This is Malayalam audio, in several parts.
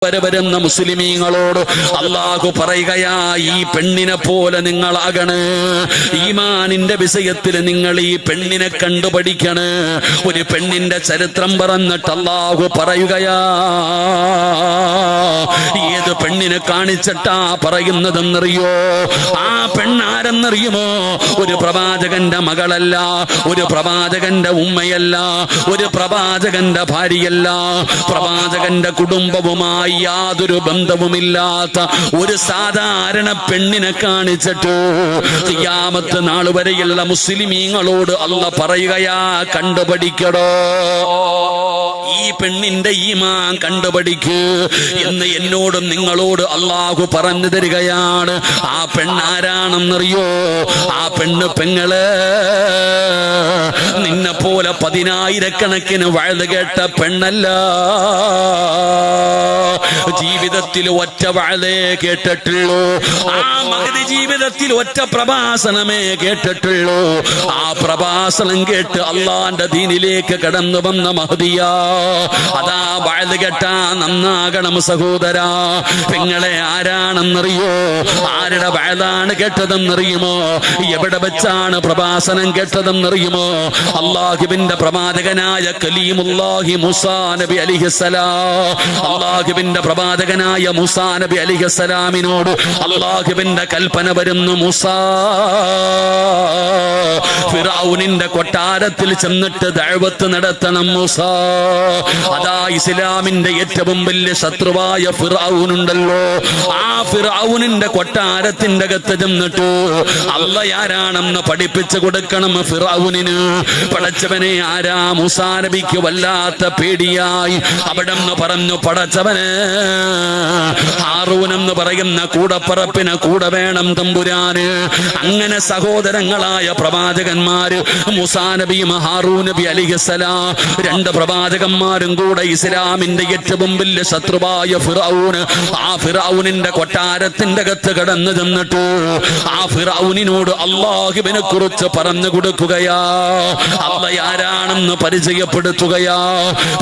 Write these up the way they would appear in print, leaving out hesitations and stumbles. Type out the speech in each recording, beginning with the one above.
വരുന്ന മുസ്ലിമീങ്ങളോട് അല്ലാഹു പറയുകയാ, ഈ പെണ്ണിനെ പോലെ നിങ്ങളാകണ്. ഈമാനിന്റെ വിഷയത്തിൽ നിങ്ങൾ ഈ പെണ്ണിനെ കണ്ടുപഠിക്കണ്. ഒരു പെണ്ണിന്റെ ചരിത്രം പറഞ്ഞിട്ട് അല്ലാഹു പറയുകയാ, ഏത് പെണ്ണിനെ കാണിച്ചിട്ടാ പറയുന്നതെന്നറിയോ? ആ പെണ്ണാരെന്നറിയുമോ? ഒരു പ്രവാചകന്റെ മകളല്ല, ഒരു പ്രവാചകന്റെ ഉമ്മയല്ല, ഒരു പ്രവാചകന്റെ ഭാര്യയല്ല, പ്രവാചകന്റെ കുടുംബവുമായി യാതൊരു ബന്ധവുമില്ലാത്ത ഒരു സാധാരണ പെണ്ണിനെ കാണിച്ചിട്ട് ഖിയാമത്ത് നാൾ വരെയുള്ള മുസ്ലിമീങ്ങളോട് അല്ലാഹു പറയുകയാ, കണ്ടുപഠിക്കടോ, ഈ പെണ്ണിന്റെ ഈമാൻ കണ്ടുപഠിക്ക് എന്ന് എന്നോടും നിങ്ങളോട് അല്ലാഹു പറഞ്ഞു തരികയാണ്. ആ പെണ്ണാരാണെന്നറിയോ? ആ പെങ്ങള് നിന്നെ പോലെ 10,000 വഴുത് കേട്ട പെണ്ണല്ല. ജീവിതത്തിൽ ഒറ്റ വഴുതേ കേട്ടിട്ടുള്ളൂ. ആ മഹദി ജീവിതത്തിൽ ഒറ്റ പ്രഭാഷണമേ കേട്ടിട്ടുള്ളൂ. ആ പ്രഭാഷണം കേട്ട് അള്ളാന്റെ ദീനിലേക്ക് കടന്നു വന്ന മഹദിയാ. അതാ വഴുത് കേട്ടാ നന്നാകണം സഹോദരാ. പെങ്ങളെ ആരാണെന്നറിയോ? ആരുടെ വഴുതാണ് കേട്ടതെന്നറിയുമോ? എവിടെ വെച്ചാണ് പ്രഭാഷണം കേട്ടതെന്നറിയുമോ? അല്ലാഹുവിന്റെ പ്രവാചകനായ കലീമുല്ലാഹി മൂസാ നബി അലൈഹിസ്സലാം. അല്ലാഹുവിന്റെ പ്രവാചകനായ മൂസാ നബി അലൈഹിസ്സലാമിനോട് അല്ലാഹുവിന്റെ കൽപ്പന വരുന്നു, മൂസാ ഫിറഔനിന്റെ കൊട്ടാരത്തിൽ ചെന്നിട്ട് ദഅവത്ത് നടത്തണം മൂസാ. അതാ ഇസ്ലാമിന്റെ ഏറ്റവും വലിയ ശത്രുവായ ഫിറഔനുണ്ടല്ലോ, ആ ഫിറഔനിന്റെ കൊട്ടാരത്തിന്റെ അകത്ത് ചെന്നിട്ട് അല്ലാഹ് ആരാണെന്ന് പഠിപ്പിച്ചു കൊടുക്കണം ഫിറഔനിന്. പടച്ചവനെ ആരാ? മൂസാ നബിക്ക് വല്ലാത്ത പേടിയായി. അവിടെ നിന്ന് പറഞ്ഞു, പടച്ചവന് ഹാറൂൻ എന്ന് പറയുന്ന കൂടപ്പറപ്പിന് കൂടെ വേണം തമ്പുരാന്. അങ്ങനെ സഹോദരങ്ങളായ പ്രവാചകന്മാര് മൂസാ നബിയും ഹാറൂൻ നബി അലൈഹിസ്സലാം, രണ്ട് പ്രവാചകന്മാരും കൂടെ ഇസ്ലാമിന്റെ ഏറ്റവും വലിയ ശത്രുവായ ഫിറഔന്, ആ ഫിറഔനിന്റെ കൊട്ടാരത്തിന്റെ അകത്ത് കടന്നു ചെന്നിട്ട് ആ ഫിറഔനിനോട് അല്ലാഹുവിനെ കുറിച്ച് പറഞ്ഞു കൊടുക്കുകയാ, അല്ലാഹ് ആരാണെന്ന് പരിചയപ്പെടുത്തുകയാ.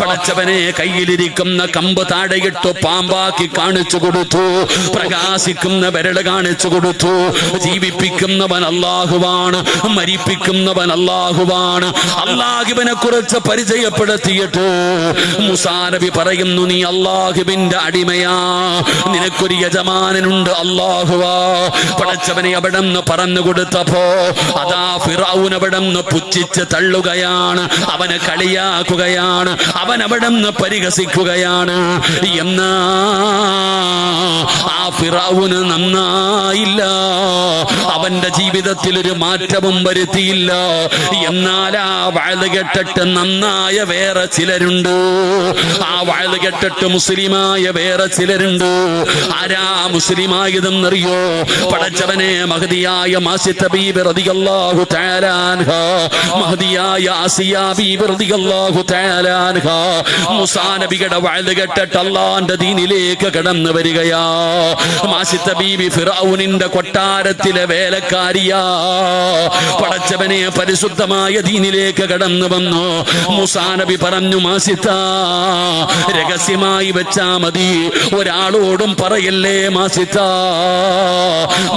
പടച്ചവനെ കയ്യിലിരിക്കുന്ന കമ്പ് താഴെയിട്ടു പാമ്പാക്കി കാണിച്ചു കൊടുത്തു, പ്രകാശിക്കുന്ന വിരൽ കാണിച്ചു കൊടുത്തു. ജീവിപ്പിക്കുന്നവൻ അല്ലാഹുവാണ്, മരിപ്പിക്കുന്നവൻ അല്ലാഹുവാണ്. അല്ലാഹുവിനെ കുറിച്ച് പരിചയപ്പെടുത്തിയിട്ട് മൂസാ നബി പറയുന്നു, നീ അല്ലാഹുവിന്റെ അടിമയാ, നിനക്കൊരു യജമാനനുണ്ട്, അല്ലാഹുവാ. പടച്ചവനെ അവിടെ നിന്ന് പറഞ്ഞു കൊടുത്തപ്പോ അതാ ഫിറഔൻ അവിടെ നിന്ന് പുച്ഛിച്ച് തള്ളുകയാണ്, അവനെ കളിയാക്കുകയാണ്, അവൻ അവിടെ നിന്ന് പരിഹസിക്കുകയാണ്. എന്നാ ആ ഫിറഔന് നന്നായില്ല, അവന്റെ ജീവിതത്തിൽ ഒരു മാറ്റവും വരുത്തിയില്ല. എന്നാൽ ആ വഅദ് കേട്ടിട്ട് നന്നായ വേറെ ചിലരുണ്ട്, ആ വഅദ് കേട്ടിട്ട് മുസ്ലിമായ വേറെ ചിലരുണ്ട്. ആരാ മുസ്ലിമായതെന്നറിയോ? പടച്ചവനെ മഹദിയായ മാസിത്ത ബീബി റളിയല്ലാഹു തആല അൻഹാ, മഹദിയായ ആസിയ ബീബി റളിയല്ലാഹു തആല അൻഹാ മൂസാ നബിയുടെ വഅദ് കേട്ടിട്ട് അല്ലാഹുവിന്റെ ദീനിലേക്ക് കടന്നു വരികയാ. മാസിത്ത ബീബി ഫിറഔനിന്റെ കൊട്ടാരത്തിലെ വേലക്കാരിയാ. പടച്ചവനെ പരിശുദ്ധമായ ദീനിലേക്ക് കടന്നു വന്നു. മൂസാ നബി പറഞ്ഞു, മാസിത്ത രഹസ്യമായി വെച്ചാ മതി, ഒരാളോടും പറയല്ലേ മാസിത്ത.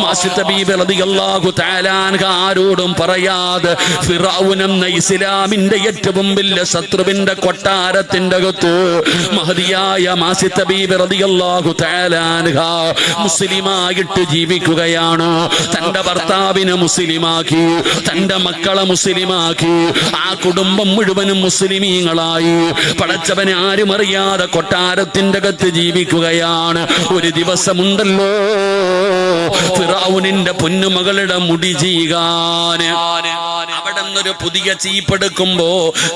മാസിത്ത ബീബി റളിയല്ലാഹു തആല അൻഹ ആരോടും പറയാതെ ഫിറഔൻ എന്ന ഇസ്ലാമിന്റെ ഏറ്റവും വലിയ ശത്രുവിന്റെ കൊട്ടാരത്തിന്റെ അകത്ത് മഹദിയായ മാസിത്ത ബീബി റളിയല്ലാഹു തആല അൻഹ മുസ്ലിമായിട്ട് ജീവിക്കുകയാണ്. തന്റെ ഭർത്താവിനെ മുസ്ലിമാക്കി, തന്റെ മക്കളെ മുസ്ലിമാക്കി, ആ കുടുംബം മുഴുവനും മുസ്ലിമീങ്ങളായി. പടച്ചവനെ ആരും അറിയാതെ കൊട്ടാരത്തിന്റെ അകത്ത് ജീവിക്കുകയാണ്. ഒരു ദിവസമുണ്ടല്ലോ ഫിറഔനിന്റെ പൊന്നുമകളുടെ മുടി ചീകാന് അവിടെ നിന്നൊരു പുതിയ ചീപ്പെടുക്കുമ്പോ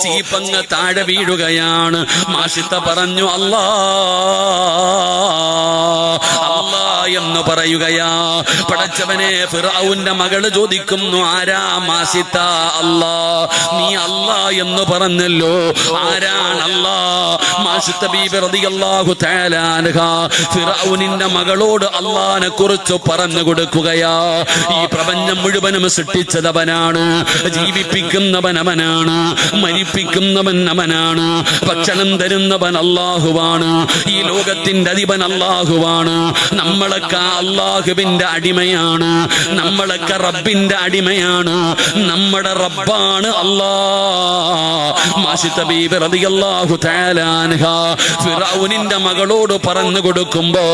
ചീപ്പങ്ങ് താഴെ വീഴുകയാണ്. മാഷിത്ത പറഞ്ഞു, അല്ലാ എന്ന് പറയുകയാ, പടച്ചവനെ ഫിർഔന്റെ മകള് ചോദിക്കുന്നു, ആരാ മാസിത്ത? അല്ലാ. നീ അല്ലാ എന്ന് പറഞ്ഞല്ലോ, ആരാണ് അല്ലാ? മാസിത്ത ബീബി റളിയല്ലാഹു തആല അൻഹാ ഫിർഔനിന്റെ മകളോട് അല്ലാഹനെ കുറിച്ച് പറഞ്ഞു കൊടുക്കുകയാ. ഈ പ്രപഞ്ചം മുഴുവനും സൃഷ്ടിച്ചതവനാണ്, ജീവിപ്പിക്കുന്നവൻ അവനാണ്, മരിപ്പിക്കുന്നവൻ അവനാണ്, ഭക്ഷണം തരുന്നവൻ അല്ലാഹുവാണ്, ഈ ലോകത്തിന്റെ അധിപൻ അല്ലാഹുവാണ്. നമ്മളൊക്കെ അല്ലാഹുവിന്റെ അടിമയാണ്, നമ്മളൊക്കെ റബ്ബിന്റെ അടിമയാണ്, നമ്മുടെ റബ്ബാണ് അല്ലാഹ്. മാഷിത്ത ബീബി റളിയല്ലാഹു തആല അൻഹാ ഫിർഔനിന്റെ മകളോട് പറഞ്ഞു കൊടുക്കുമ്പോ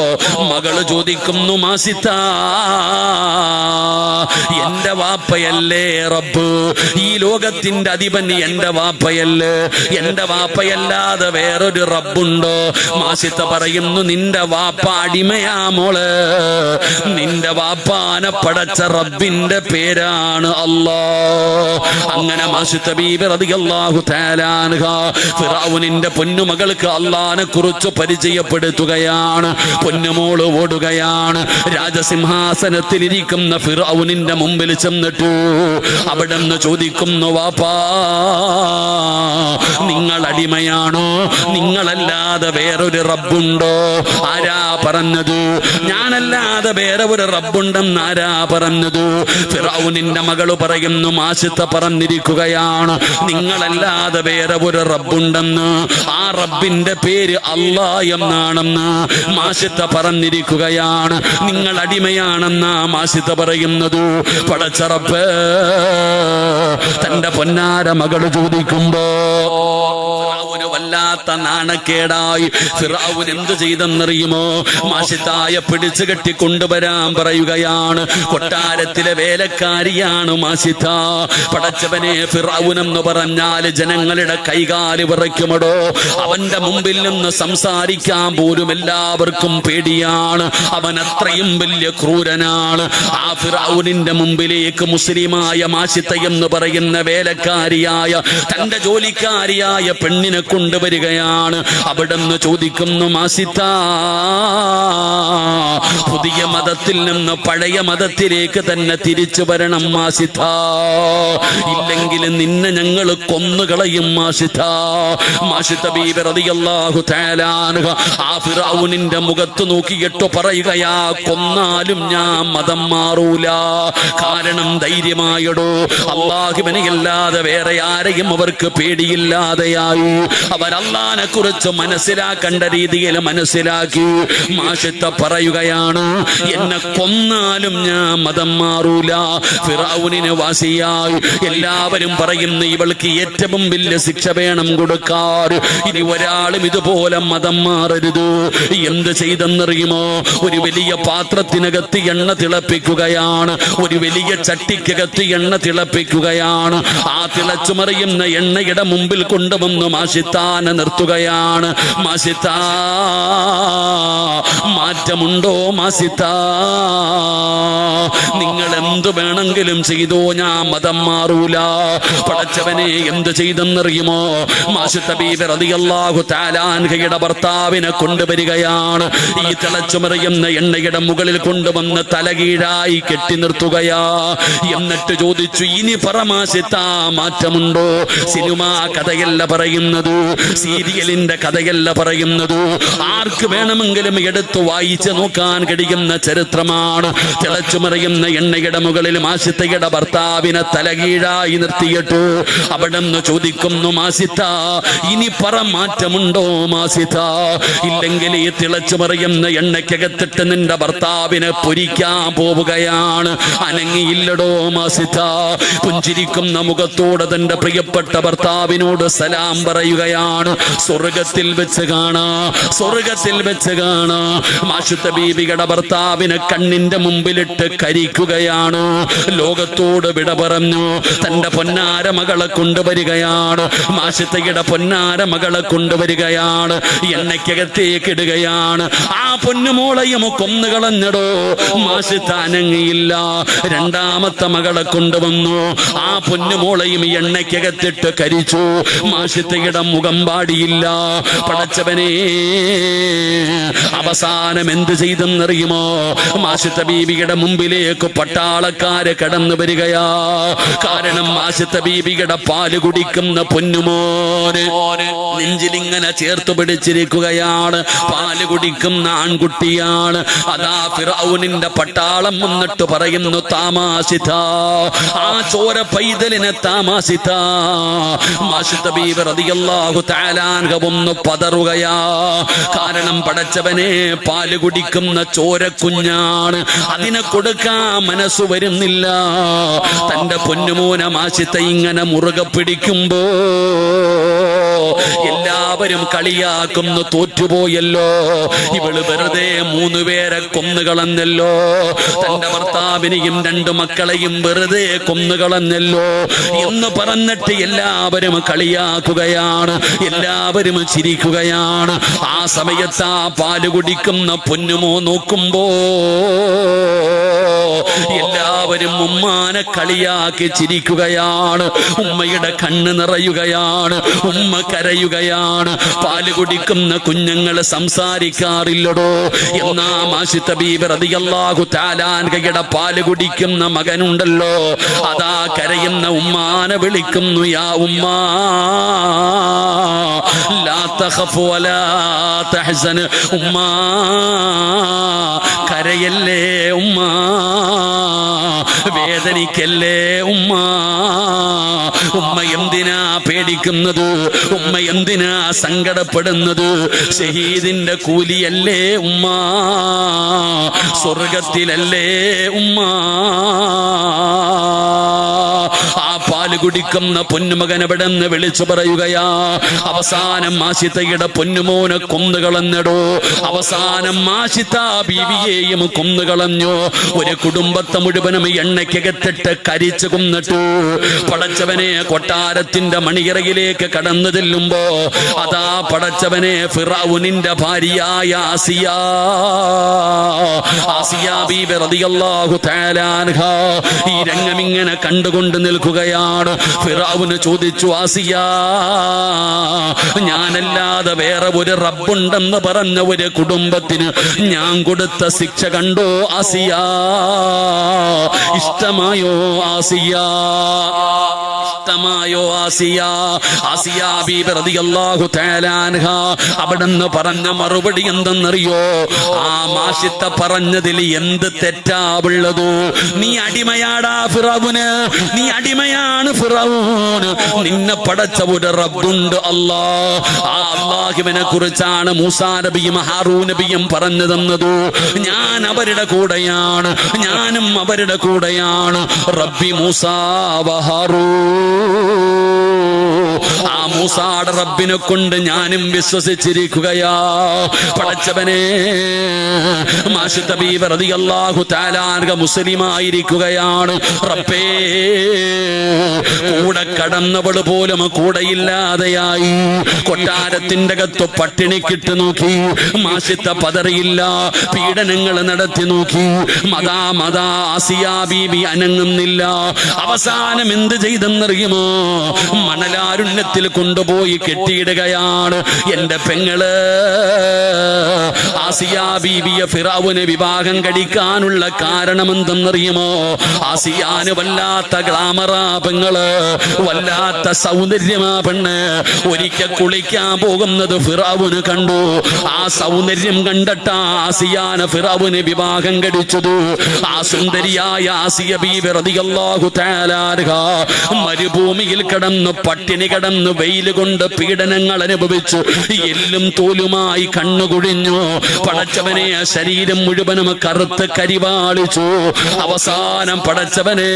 മകള് ചോദിക്കുന്നു, മാസിത്ത, എന്റെ വാപ്പയല്ലേ റബ്ബ്? ഈ ലോകത്തിന്റെ അധിപൻ എന്റെ വാപ്പയല്ലേ? എന്റെ വാപ്പയല്ലാതെ വേറൊരു റബ്ബുണ്ടോ? മാസിത്ത പറയുന്നു, നിന്റെ വാപ്പ അടിമയാ മോള്, നിന്റെ വാപ്പാനെ പടച്ച റബ്ബിന്റെ പേരാണ് അല്ലാഹ്. അങ്ങനെ മാസിത്ത ബീബി റളിയല്ലാഹു തആല അൻഹാ ഫിർഔനിന്റെ പൊന്നുമകൾക്ക് അല്ലാഹനെ കുറിച്ച് പരിചയപ്പെടുത്തുകയാണ്. പൊന്നുമോള് ഓടുകയാണ്, രാജസിംഹാസനത്തിലിരിക്കുന്ന ഫിർഔനിന്റെ മുമ്പിൽ ചെന്നിട്ടു അവിടെ നിന്ന് ചോദിക്കുന്നു, വാപ്പാ, നിങ്ങൾ അടിമയാണോ? നിങ്ങളല്ലാതെ വേറൊരു റബ്ബുണ്ടോ? ആരാ പറഞ്ഞത്? ഞാനല്ലാതെ വേറെ ഒരു റബ്ബുണ്ടെന്ന് ആരാ പറഞ്ഞത്? ഫിർഔനിന്റെ മകള് പറയുന്നു, മാസിത്ത പറഞ്ഞിരിക്കുകയാണ്, നിങ്ങളല്ലാതെ വേറെ ഒരു റബ്ബുണ്ടെന്ന്, ആ റബ്ബിന്റെ പേര് അല്ലാഹ് എന്നാണെന്ന് മാസിത്ത പറഞ്ഞിരിക്കുകയാണ്. നിങ്ങൾ അടിമയാണെന്നാ മാസിത്ത പറയുന്നത്. പടച്ച റബ്ബ് തന്റെ പൊന്നാര മകള് ചോദിക്കുമ്പോ ഫിർഔന് വല്ലാത്ത നാണക്കേടായി. ഫിർഔൻ എന്ത് ചെയ്തെന്നറിയുമോ? മാഷിത്തായ പിടിച്ചു കെട്ടി കൊണ്ടുവരാൻ പറയുകയാണ്. കൊട്ടാരത്തിലെ വേലക്കാരിയാണ് മാഷിത്ത. പടച്ചവനെ, ഫിർഔൻ എന്ന് പറഞ്ഞാൽ ജനങ്ങളുടെ കൈകാല് വിറയ്ക്കുമടോ. അവന്റെ മുമ്പിൽ നിന്ന് സംസാരിക്കാൻ പോലും എല്ലാവർക്കും പേടിയാണ്. അവൻ അത്രയും വലിയ ക്രൂരനാണ്. ആ ഫിർഔനിന്റെ മുമ്പിലേക്ക് മുസ്ലിമായ മാഷിത്ത എന്ന് പറയുന്ന വേലക്കാരിയായ തന്റെ ജോലിക്കാരിയായ പെണ്ണിനെ കൊണ്ടുവരികയാണ്. അവിടുന്ന് ചോദിക്കുന്നു, മാഷിത്ത, പുതിയ മതത്തിൽ നിന്ന് പഴയ മതത്തിലേക്ക് തന്നെ തിരിച്ചു വരണം മാഷിത്ത, ഇല്ലെങ്കിൽ നിന്നെ ഞങ്ങൾ കൊന്നുകളയും മാഷിത്ത. മാഷിത്ത ബീബി റളിയല്ലാഹു തആല അൻഹാ ആ ഫിർഔനിന്റെ മുഖത്ത് നോക്കിയിട്ട് പറയുകയാ, കൊന്നാലും ഞാൻ മതം മാറൂല. കാരണം ധൈര്യമായടോ, അല്ലാഹുവിനെ അല്ലാതെ വേറെ ആരെയും അവർക്ക് പേടിയില്ലാതെയായി. അവർ അല്ലാഹനെ കുറിച്ച് മനസ്സിലാക്കേണ്ട രീതിയിൽ മനസ്സിലാക്കി. മാഷിത്ത പറയുകയാണ്, എന്നെ കൊന്നാലും ഞാൻ മതം മാറൂല. ഫിർഔനിന് വാസിയായി. എല്ലാവരും പറയുന്നു, ഇവൾക്ക് ഏറ്റവും വലിയ ശിക്ഷ വേണം കൊടുക്കാൻ. ഇനി ഒരാളും ഇതുപോലെ മതം മാറരുത്. എന്ത് ചെയ്തെന്നറിയുമോ? ഒരു വലിയ പാത്രത്തിനകത്ത് എണ്ണ തിളപ്പിക്കുകയാണ്. ഒരു വലിയ ചട്ടിക്കകത്ത് എണ്ണ തിളപ്പിക്കുകയാണ്. ആ തിളച്ചു മറിയുന്ന എണ്ണയുടെ മുമ്പിൽ കൊണ്ടുവന്ന് മാഷിത്താനെ നിർത്തുകയാണ്. മാഷിത്ത, മാറ്റമുണ്ടോ മാഷിത്ത? നിങ്ങൾ എന്ത് വേണമെങ്കിലും ചെയ്തോ, ഞാൻ മതം മാറൂല. പടച്ചവനെ, എന്ത് ചെയ്തെന്നറിയുമോ? മാഷിത്ത ബീബി റളിയല്ലാഹു തആല അൻഹയുടെ ഭർത്താവിനെ കൊണ്ടുവരികയാണ്. ഈ തിളച്ചുമറിയുന്ന എണ്ണയുടെ മുകളിൽ കൊണ്ടുവന്ന് തലകീഴായി കെട്ടി നിർത്തുകയാ. എന്നിട്ട് ചോദിച്ചു, ഇനി പറ മാഷിത്ത, മാറ്റമുണ്ടോ? സിനിമ കഥയല്ല പറയുന്നത്, സീരിയലിന്റെ കഥയല്ല പറയുന്നത്. ആർക്ക് വേണമെങ്കിലും എടുത്ത് വായിച്ച് നോക്കാൻ കഴിയുന്ന ചരിത്രമാണ്. തിളച്ചുമറിയുന്ന എണ്ണയുടെ മുകളിൽ മാഷിത്തയുടെ ഭർത്താവിനെ തലകീഴായി നിർത്തിയിട്ടു അവിടെ നിന്ന് ചോദിക്കുന്നു, മാഷിത്ത, ഇനി പറ, മാറ്റമുണ്ടോ മാഷിത്ത? ഇല്ലെങ്കിൽ ഈ തിളച്ചു മറിയുന്ന എണ്ണയ്ക്കകത്തിട്ട് നിന്റെ ഭർത്താവിനെ പൊരിക്കാൻ പോവുകയാണ്. അനങ്ങിയില്ലടോ മാഷിത്ത. പുഞ്ചിരിക്കുന്ന മുഖത്തോടെ തന്റെ പ്രിയപ്പെട്ട ഭർത്താവിനോട് സലാം പറയുകയാണ്. സ്വർഗത്തിൽ വെച്ച് കാണാ, സ്വർഗത്തിൽ വെച്ച് കാണാ. മാഷിത്ത ബീബിയുടെ ഭർത്താവിനെ കണ്ണിന്റെ മുമ്പിലിട്ട് കരിക്കുകയാണ്. ലോകത്തോട് വിട പറഞ്ഞു. തന്റെ പൊന്നാര മകളെ കൊണ്ടുവരികയാണ്. മാഷിത്തയുടെ പൊന്നാര മകളെ കൊണ്ടുവരികയാണ്. എണ്ണയ്ക്കകത്തേക്ക് ഇടുകയാണ്. ആ പൊന്നുമോളയും കൊന്നുകളഞ്ഞടോ. മാഷിത്ത അനങ്ങിയില്ല. രണ്ടാമത്തെ മകളെ കൊണ്ടുവന്നു. ആ പൊന്നുമോളയും എണ്ണയ്ക്കകത്തിട്ട് കരിച്ചു. മാഷിത്തയുടെ മുഖം പാടിയില്ല. പടച്ചവനെ, അവസാന അവസാനം എന്ത് ചെയ്തെന്നറിയുമോ? മാഷിത്ത ബീവിയുടെ മുമ്പിലേക്ക് പട്ടാളക്കാര് കടന്നു വരികയാ. കാരണം മാഷിത്ത ബീവിയുടെ പാല് കുടിക്കുന്ന പൊന്നുമോന് നെഞ്ചിലിങ്ങനെ ചേർത്ത് പിടിച്ചിരിക്കുകയാണ്. പാല് കുടിക്കുന്ന ആൺകുട്ടിയാണ്. അതാ ഫിറഔനിന്റെ പട്ടാളം വന്നിട്ട് പറയുന്നു, താമാസിത, ആ ചോര പൈതലിനെ താമാസിത. മാഷിത്ത ബീവി റളിയല്ലാഹു തആല അൻഹ ഒന്ന് പതറുകയാ. കാരണം പടച്ചവനെ, പാല് കുടിക്കുന്ന ചോര കുഞ്ഞാണ്, അതിനെ കൊടുക്കാൻ മനസ്സ് വരുന്നില്ല. തന്റെ പൊന്നുമോനെ മാഷിത്ത ഇങ്ങനെ മുറുകെ പിടിക്കുമ്പോ എല്ലാവരും കളിയാക്കുന്നു, തോറ്റുപോയല്ലോ, ഇവള് വെറുതെ 3 പേരെ കൊന്നുകളഞ്ഞല്ലോ, തന്റെ ഭർത്താവിനെയും 2 മക്കളെയും വെറുതെ കൊന്നുകളഞ്ഞല്ലോ എന്ന് പറഞ്ഞിട്ട് എല്ലാവരും കളിയാക്കുകയാണ്, എല്ലാവരും ചിരിക്കുകയാണ്. ആ സമയത്ത് ആ പാല് കുടിക്കുന്ന പൊന്നുമോ നോക്കുമ്പോ എല്ലാവരും ഉമ്മാനെ കളിയാക്കി ചിരിക്കുകയാണ്. ഉമ്മയുടെ കണ്ണ് നിറയുകയാണ്, ഉമ്മ കരയുകയാണ്. പാല് കുടിക്കുന്ന കുഞ്ഞുങ്ങൾ സംസാരിക്കാറില്ലടോ. എന്നാ മാഷിത്ത ബീബി റളിയല്ലാഹു തആല അൻഹയുടെ പാല് കുടിക്കുന്ന മകനുണ്ടല്ലോ, അതാ കരയുന്ന ഉമ്മാനെ വിളിക്കുന്നു, യാ ഉമ്മാ ലാ തഖഫ് വലാ തഹ്സൻ, ഉമ്മാ കരയല്ലേ ഉമ്മാ, വേദനിക്കല്ലേ ഉമ്മാ. ഉമ്മ എന്തിനാ പേടിക്കുന്നത്? ഉമ്മ എന്തിനാ സങ്കടപ്പെടുന്നത്? ഷഹീദിന്റെ കൂലിയല്ലേ ഉമ്മ, സ്വർഗത്തിലല്ലേ ഉമ്മ. ആ പാല് കുടിക്കുന്ന പൊന്നുമകൻ എവിടെ നിന്ന് വിളിച്ചു പറയുകയാ, അവസാനം മാഷിത്തയുടെ പൊന്നുമോനെ കൊന്നുകളഞ്ഞടോ, അവസാനം മാഷിത്ത ബീവിയെയും കൊന്നുകളഞ്ഞു. ഒരു കുടുംബത്തെ മുഴുവനും എണ്ണയ്ക്കകത്തിട്ട് കരിച്ചു കൊന്നിട്ടു. പടച്ചവനെ, കൊട്ടാരത്തിന്റെ മണിയറയിലേക്ക് കടന്നു ചെല്ലുമ്പോ അതാ പടച്ചവനെ ഫിറഔനിന്റെ ഭാര്യയായ ആസിയ ബീബി റളിയല്ലാഹു തആല അൻഹ ഈ രംഗം ഇങ്ങനെ കണ്ടുകൊണ്ട് നിൽക്കുകയാണ്. ഫിറഔന് ചോദിച്ചു, ആസിയ, ഞാനല്ലാതെ വേറെ ഒരു റബ്ബുണ്ടെന്ന് പറഞ്ഞ ഒരു കുടുംബത്തിന് ഞാൻ കൊടുത്ത ശിക്ഷ കണ്ടോ ആസിയ? ഇഷ്ടമായോ ആസിയ? ഇഷ്ടമായോ ആസിയ? ആസിയ ബീബി റളിയല്ലാഹു തആല അൻഹ അവിടെന്ന് പറഞ്ഞ മറുപടി എന്തെന്നറിയോ? ആ മാഷിത്ത പറഞ്ഞതിൽ എന്ത് തെറ്റാ ഉള്ളത്? നീ അടിമയാടാ ഫിറഔന്, നീ അടിമയാണ് ഫിറഔൻ. നിന്നെ പടച്ച ഒരു റബ്ബുണ്ട്, അല്ലാഹ്. ആ അല്ലാഹുവിനെ കുറിച്ചാണ് മൂസാ നബിയും ഹാറൂൻ നബിയും പറഞ്ഞു തന്നത്. ഞാൻ അവരുടെ കൂടെയാണ്, ഞാനും അവരുടെ കൂടെയാണ്. റബ്ബി മൂസാ വ ഹാറൂൻ, ആ മൂസായുടെ റബ്ബിനെ കൊണ്ട് ഞാനും വിശ്വസിച്ചിരിക്കുകയാ. പടച്ചവനെ, മാഷിത്ത ബീബി റളിയല്ലാഹു തആല അൻഹ മുസ്ലിമായിരിക്കുകയാണ്. റബ്ബേ, കൂടെ കടന്നവള് പോലും കൂടെയില്ലാതെയായി. കൊട്ടാരത്തിന്റെ അകത്ത് പട്ടിണിക്കിട്ട് നോക്കി, മാഷിത്ത പതറിയില്ല. പീഡനങ്ങൾ നടത്തി നോക്കി, മതാ ആസിയ ബീബി അനങ്ങുന്നില്ല. അവസാനം എന്ത് ചെയ്തെന്നറിയുമോ? മണലാരുണ്യത്തിൽ കൊണ്ടുപോയി കെട്ടിയിടുകയാണ്. എന്റെ പെങ്ങള് ആസിയ ബീബിയെ ഫിറഔന് വിവാഹം കഴിക്കാനുള്ള കാരണം എന്തെന്നറിയുമോ? ആസിയാന് വല്ലാത്ത ഗ്ലാമറാ പെങ്ങള്, വല്ലാത്ത സൗന്ദര്യമാ പെണ്ണ്. ഒരിക്കൽ കുളിക്കാൻ പോകുന്നത് ഫിറഔന് കണ്ടു. ആ സൗന്ദര്യം കണ്ടിട്ടാ ആസിയാനെ ഫിറഔന് വിവാഹം കഴിച്ചത്. ആ സുന്ദരിയായ ആസിയ ബീബി റളിയല്ലാഹു തആല അൻഹ മരുഭൂമിയിൽ കിടന്ന് പട്ടിണി കിടന്ന് വെയില് കൊണ്ട് പീഡനങ്ങൾ അനുഭവിച്ചു. എല്ലും തോലുമായി കണ്ണുകുഴിഞ്ഞു. പടച്ചവനെ, ശരീരം മുഴുവനും കറുത്ത് കരിവാളിച്ചു. അവസാനം പടച്ചവനെ,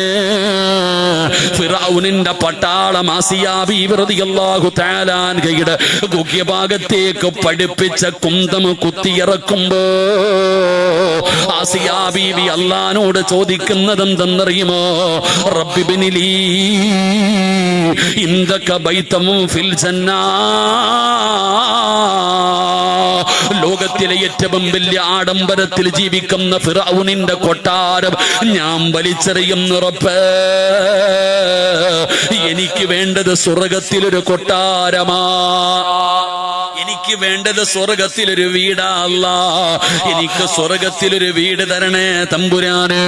ഫിറഔനിന്റെ പട്ടാളം ആസിയ ബീബി റളിയല്ലാഹു തആല അൻഹയുടെ ഗുഹ്യഭാഗത്തേക്ക് പഠിപ്പിച്ച കുന്തം കുത്തിയിറക്കുമ്പോ ആസിയ ബീബി അല്ലാഹുവോട് ചോദിക്കുന്നത് എന്തെന്നറിയുമോ? റബ്ബി ബിനിലി ഇൻദക ബൈതം ഫിൽ ജന്നാ, ലോകത്തിലെ ഏറ്റവും വലിയ ആഡംബരത്തിൽ ജീവിക്കുന്ന ഫിറഔനിന്റെ കൊട്ടാരം ഞാൻ വലിച്ചെറിയുന്നു റബ്ബേ. എനിക്ക് വേണ്ടത് സ്വർഗത്തിലൊരു കൊട്ടാരമാ. എനിക്ക് വേണ്ടത് സ്വർഗത്തിലൊരു വീടാ അല്ലാ, എനിക്ക് സ്വർഗത്തിലൊരു വീട് തരണേ തമ്പുരാന്.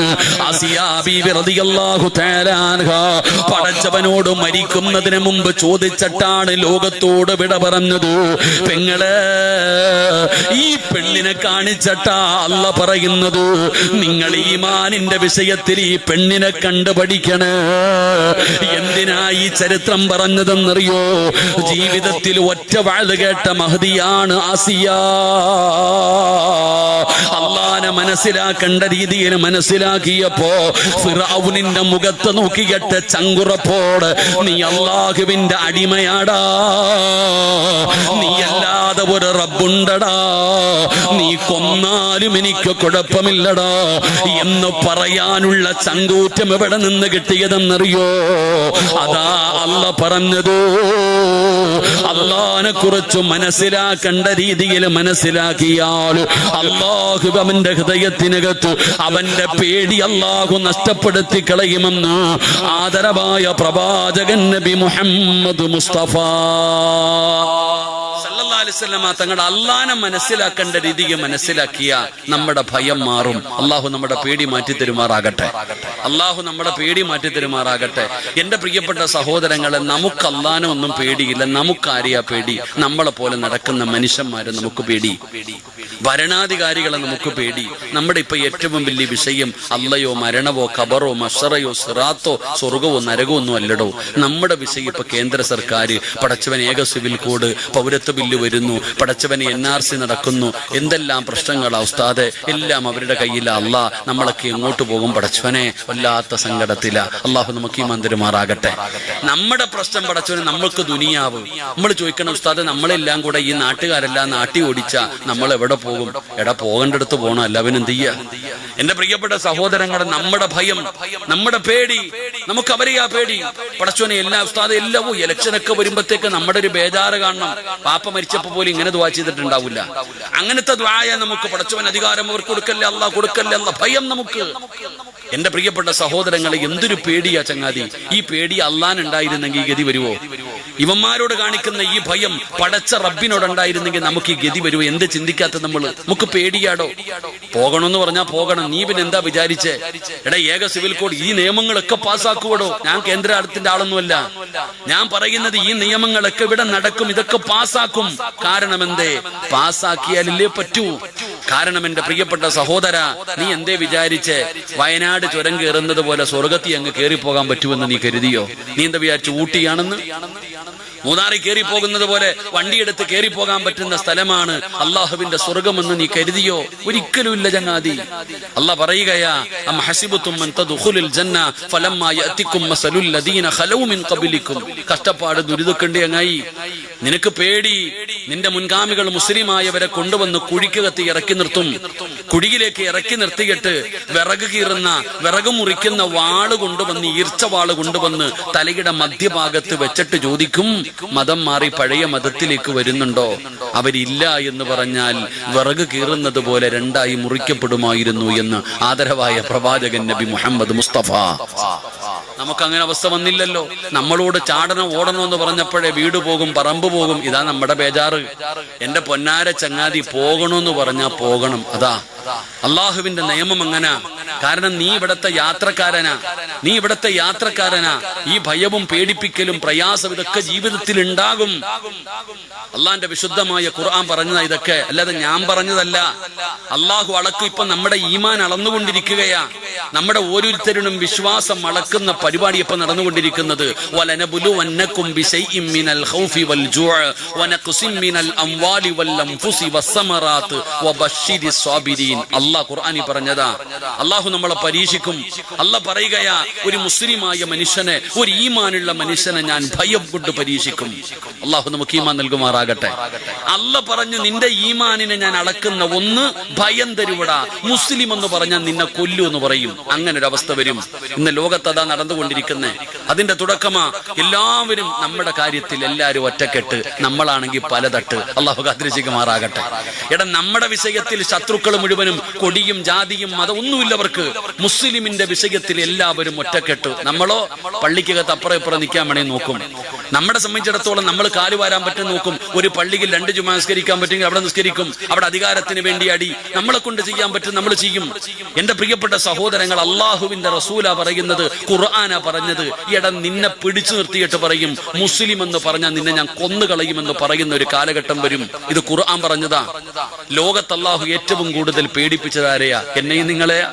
ആസിയ ബീവി റളിയല്ലാഹു തആല അൻഹ പടച്ചവനോട് മരിക്കുന്നതിന് മുമ്പ് ചോദിച്ചിട്ടാണ് ലോകത്തോട് വിട പറഞ്ഞത്. പെങ്ങളെ, ഈ പെണ്ണിനെ കാണിച്ചിട്ടാ അല്ല പറയുന്നത്, നിങ്ങൾ ഈമാനിന്റെ വിഷയത്തിൽ ഈ പെണ്ണിനെ കണ്ടു പഠിക്കണേ. എന്തിനാ ഈ ചരിത്രം പറഞ്ഞതെന്നറിയോ? ജീവിതത്തിൽ ഒറ്റ വാഴ കേട്ട മഹദിയാണ് ആസിയ. അള്ളാനെ മനസ്സിലാക്കേണ്ട രീതിയിൽ മനസ്സിലാക്കിയപ്പോ ഫിറഔനിന്റെ മുഖത്ത് നോക്കിയിട്ട് ചങ്കുറപ്പോട്, നീ അല്ലാഹുവിന്റെ അടിമയാടാ, നീ അല്ലാതെ ഒരു റബ്ബുണ്ടടാ, നീ കൊന്നാലും എനിക്ക് കുഴപ്പമില്ലടാ എന്ന് പറയാനുള്ള ചങ്കൂറ്റം എവിടെ നിന്ന് കിട്ടിയതെന്നറിയോ? അതാ അല്ല പറഞ്ഞത്, അള്ളാനെ കുറിച്ച് മനസ്സിലാക്കേണ്ട രീതിയിൽ മനസ്സിലാക്കിയാൽ അല്ലാഹു അവന്റെ ഹൃദയത്തിനകത്ത് അവന്റെ പേടി അല്ലാഹു നഷ്ടപ്പെടുത്തി കളയുമെന്ന് ആദരവായ പ്രവാചകൻ നബി മുഹമ്മദ് മുസ്തഫ സല്ലല്ലാഹു അലൈഹി വസല്ലം തങ്ങളുടെ അള്ളാനെ മനസ്സിലാക്കേണ്ട രീതിയെ മനസ്സിലാക്കിയ നമ്മുടെ ഭയം മാറും. അള്ളാഹു നമ്മുടെ പേടി മാറ്റി തരുമാറാകട്ടെ. അള്ളാഹു നമ്മുടെ പേടി മാറ്റി തരുമാറാകട്ടെ. എന്റെ പ്രിയപ്പെട്ട സഹോദരങ്ങളെ, നമുക്ക് അള്ളാനെ ഒന്നും പേടിയില്ല. നമുക്കാരെയാ പേടി? നമ്മളെ പോലെ നടക്കുന്ന മനുഷ്യന്മാരെ നമുക്ക് പേടി, ഭരണാധികാരികളെ നമുക്ക് പേടി. നമ്മുടെ ഇപ്പൊ ഏറ്റവും വലിയ വിഷയം അള്ളയോ മരണവോ ഖബറോ മഷറയോ സിറാത്തോ സ്വർഗവോ നരകമോ ഒന്നും അല്ലടോ. നമ്മുടെ വിഷയം ഇപ്പൊ കേന്ദ്ര സർക്കാർ, പടച്ചവൻ ഏക സിവിൽ കോഡ്, പൗരത്വ ബില്ല് വരുന്നു, പടച്ചവന് NRC നടക്കുന്നു, എന്തെല്ലാം പ്രശ്നങ്ങളാ ഉസ്താദെ, എല്ലാം അവരുടെ കയ്യിലാ. അല്ലാ, നമ്മളൊക്കെ എങ്ങോട്ട് പോകും പടച്ചവനെ? വല്ലാത്ത സങ്കടത്തില. അള്ളാഹു നമുക്ക് ഈ മന്ദിരമാറാകട്ടെ. നമ്മുടെ പ്രശ്നം പടച്ചവന്, നമ്മൾക്ക് ദുനിയാവ്. നമ്മൾ ചോദിക്കണം, ഉസ്താദെ നമ്മളെല്ലാം കൂടെ ഈ നാട്ടുകാരെല്ലാം നാട്ടി ഓടിച്ച നമ്മൾ എവിടെ പോകും? എടാ, പോകേണ്ടടുത്ത് പോകണം, എല്ലാവരും എന്ത് ചെയ്യാ? എന്റെ പ്രിയപ്പെട്ട സഹോദരങ്ങളെ, നമ്മുടെ ഭയം, നമ്മുടെ പേടി, നമുക്ക് അവരെയാ പേടി. പടച്ചവനെ എല്ലാ ഉസ്താദെ എല്ലാവോ ഇലക്ഷനൊക്കെ വരുമ്പോഴത്തേക്ക് നമ്മുടെ ഒരു ബേജാറ് കാണണം. പാപ്പ മരിച്ചപ്പോ പോലും ഇങ്ങനെ ദുആ ചെയ്തിട്ടുണ്ടാവില്ല. അങ്ങനത്തെ ദുആയ നമുക്ക് പടച്ചവൻ അധികാരം അവർക്ക് കൊടുക്കല്ലേ, അല്ലാഹ് കൊടുക്കല്ലേ, അല്ലാഹ് ഭയം നമുക്ക്. എന്റെ പ്രിയപ്പെട്ട സഹോദരങ്ങളെ, എന്തൊരു പേടിയാ ചങ്ങാതി. ഈ പേടി അള്ളാനുണ്ടായിരുന്നെങ്കിൽ ഈ ഗതി വരുവോ? ഇവന്മാരോട് കാണിക്കുന്ന ഈ ഭയം പടച്ച റബ്ബിനോടുണ്ടായിരുന്നെങ്കിൽ നമുക്ക് ഈ ഗതി വരുവോ? എന്ത് ചിന്തിക്കാത്ത നമ്മള്? നമുക്ക് പേടിയാടോ? പോകണമെന്ന് പറഞ്ഞാൽ പോകണം. നീ പിന്നെ എന്താ വിചാരിച്ചേ? എടാ, ഏക സിവിൽ കോഡ്, ഈ നിയമങ്ങളൊക്കെ പാസ്സാക്കുവടോ. ഞാൻ കേന്ദ്ര അടുത്തിന്റെ ആളൊന്നുമല്ല. ഞാൻ പറയുന്നത് ഈ നിയമങ്ങളൊക്കെ ഇവിടെ നടക്കും, ഇതൊക്കെ പാസ്സാക്കും. കാരണം എന്തേ? പാസ്സാക്കിയാലല്ലേ പറ്റൂ. കാരണം എന്റെ പ്രിയപ്പെട്ട സഹോദര, നീ എന്തേ വിചാരിച്ചേ വയനാട് ചുരം കയറുന്നത് പോലെ സ്വർഗത്തിൽ അങ്ങ് കയറിപ്പോകാൻ പറ്റുമെന്ന് നീ കരുതിയോ? നീ എന്താ വിചാരിച്ചു ഊട്ടിയാണെന്ന്? മൂന്നാറി കയറി പോകുന്നത് പോലെ വണ്ടിയെടുത്ത് കയറി പോകാൻ പറ്റുന്ന സ്ഥലമാണ് അള്ളാഹുവിന്റെ സ്വർഗമെന്ന് നീ കരുതിയോ? ഒരിക്കലും ഇല്ല ചങ്ങാതി. അള്ളാഹ് പറയുകയാ, അം ഹസിബതും അൻ തദ്ഖുലുൽ ജന്ന ഫലമ്മാ യഅതികും മസലുൽ ലദീന ഖലൂ മിൻ ഖബലികും. കഷ്ടപ്പാട് ദുരിതക്കണ്ടി അങ്ങായി. നിനക്ക് പേടി, നിന്റെ മുൻഗാമികൾ മുസ്ലിമായവരെ കൊണ്ടുവന്ന് കുഴിക്കകത്ത് ഇറക്കി നിർത്തും. കുഴിയിലേക്ക് ഇറക്കി നിർത്തിയിട്ട് വിറക് കീറുന്ന, വിറക് മുറിക്കുന്ന വാള് കൊണ്ടുവന്ന്, ഈർച്ച വാള് കൊണ്ടുവന്ന് തലയുടെ മധ്യഭാഗത്ത് വെച്ചിട്ട് ചോദിക്കും, മതം മാറി പഴയ മതത്തിലേക്ക് വരുന്നുണ്ടോ? അവരില്ല എന്ന് പറഞ്ഞാൽ വിറക് കീറുന്നത് പോലെ രണ്ടായി മുറിക്കപ്പെടുമായിരുന്നു എന്ന് ആദരവായ പ്രവാചകൻ നബി മുഹമ്മദ് മുസ്തഫ. നമുക്കങ്ങനെ അവസ്ഥ വന്നില്ലല്ലോ. നമ്മളോട് ചാടണം ഓടണം എന്ന് പറഞ്ഞപ്പോഴേ വീട് പോകും, പറമ്പ് പോകും. ഇതാ നമ്മുടെ ബേജാറ്. എന്റെ പൊന്നാര ചങ്ങാതി, പോകണമെന്ന് പറഞ്ഞാ പോകണം. അതാ അള്ളാഹുവിന്റെ നിയമം അങ്ങനെ. കാരണം നീ ഇവിടത്തെ യാത്രക്കാരനാ, നീ ഇവിടത്തെ യാത്രക്കാരനാ. ഈ ഭയവും പേടിപ്പിക്കലും പ്രയാസം ഇതൊക്കെ ജീവിതത്തിൽ ഉണ്ടാകും. അള്ളാന്റെ വിശുദ്ധമായ ഖുർആൻ പറഞ്ഞതാ ഇതൊക്കെ, അല്ലാതെ ഞാൻ പറഞ്ഞതല്ല. അള്ളാഹു അളക്കും. ഇപ്പൊ നമ്മുടെ ഈമാൻ അളന്നുകൊണ്ടിരിക്കുകയാ. നമ്മുടെ ഓരോരുത്തരും വിശ്വാസം അളക്കുന്ന പരിപാടി ഇപ്പൊ നടന്നുകൊണ്ടിരിക്കുന്നത്. വലനബുലുവന്നകും ബിശൈഇൻ മിനൽ ഖൗഫി വൽ ജൂഅ വനഖ്സിൻ മിനൽ അംവാലി വൽ അൻഫുസി വസ്സമറാത്ത് വബശ്ശിരിസ് സ്വാബിരീൻ. അല്ലാഹ് ഖുർആനിൽ പറഞ്ഞതാ. അല്ലാഹു നമ്മളെ പരീക്ഷിക്കും. അല്ലാഹ് പറയുകയാ, ഒരു മുസ്ലിമായ മനുഷ്യനെ, ഒരു ഈമാനുള്ള മനുഷ്യനെ ഞാൻ ഭയം കൊണ്ട് പരീക്ഷിക്കും. അല്ലാഹു നമുക്ക് ഈമാൻ നൽകുമാറാകട്ടെ. അല്ലാഹ് പറഞ്ഞു, നിന്റെ ഈമാനിനെ ഞാൻ അളക്കുന്ന ഒന്ന് ഭയം തരുവടാ. മുസ്ലിം എന്ന് പറഞ്ഞാൽ നിന്നെ കൊല്ലു എന്ന് പറയും. അങ്ങനെ ഒരു അവസ്ഥ വരും. ഇന്ന് ലോകത്ത് അതാ നടന്നുകൊണ്ടിരിക്കുന്നേ. അതിന്റെ തുടക്കമാ. എല്ലാവരും നമ്മുടെ കാര്യത്തിൽ എല്ലാവരും ഒറ്റക്കെട്ട്, നമ്മളാണെങ്കിൽ പലതട്ട്. അല്ലാഹു കാത്തിരക്ഷിക്കുമാറാകട്ടെ. എടാ, നമ്മുടെ വിഷയത്തിൽ ശത്രുക്കൾ മുഴുവനും കൊടിയും ജാതിയും മതം ഒന്നുമില്ലവർക്ക്. മുസ്ലിമിന്റെ വിഷയത്തിൽ എല്ലാവരും ഒറ്റക്കെട്ട്. നമ്മളോ പള്ളിക്കകത്ത് അപ്പുറം ഇപ്പുറം നിൽക്കാൻ വേണേ നോക്കും. നമ്മളെ സംബന്ധിച്ചിടത്തോളം നമ്മൾ കാലുവാരാൻ പറ്റും നോക്കും. ഒരു പള്ളിയിൽ 2 ജുമാ നിസ്കരിക്കാൻ പറ്റുമെങ്കിൽ അവിടെ നിസ്കരിക്കും. അവിടെ അധികാരത്തിന് വേണ്ടി അടി നമ്മളെ കൊണ്ട് ചെയ്യാൻ പറ്റും, നമ്മൾ ചെയ്യും. എന്റെ പ്രിയപ്പെട്ട സഹോദരങ്ങൾ, അള്ളാഹുവിന്റെ റസൂല പറയുന്നത്, ഖുർആനാ പറഞ്ഞത്. നിന്നെ പിടിച്ചു നിർത്തിയിട്ട് പറയും, മുസ്ലിം എന്ന് പറഞ്ഞാൽ നിന്നെ ഞാൻ കൊന്നുകളയുമെന്ന് പറയുന്ന ഒരു കാലഘട്ടം വരും. ഇത് ഖുർആൻ പറഞ്ഞതാ. ലോകത്ത് അള്ളാഹു ഏറ്റവും കൂടുതൽ പേടിപ്പിച്ചത് ആരെയാ? എന്നെയും നിങ്ങളെയാ.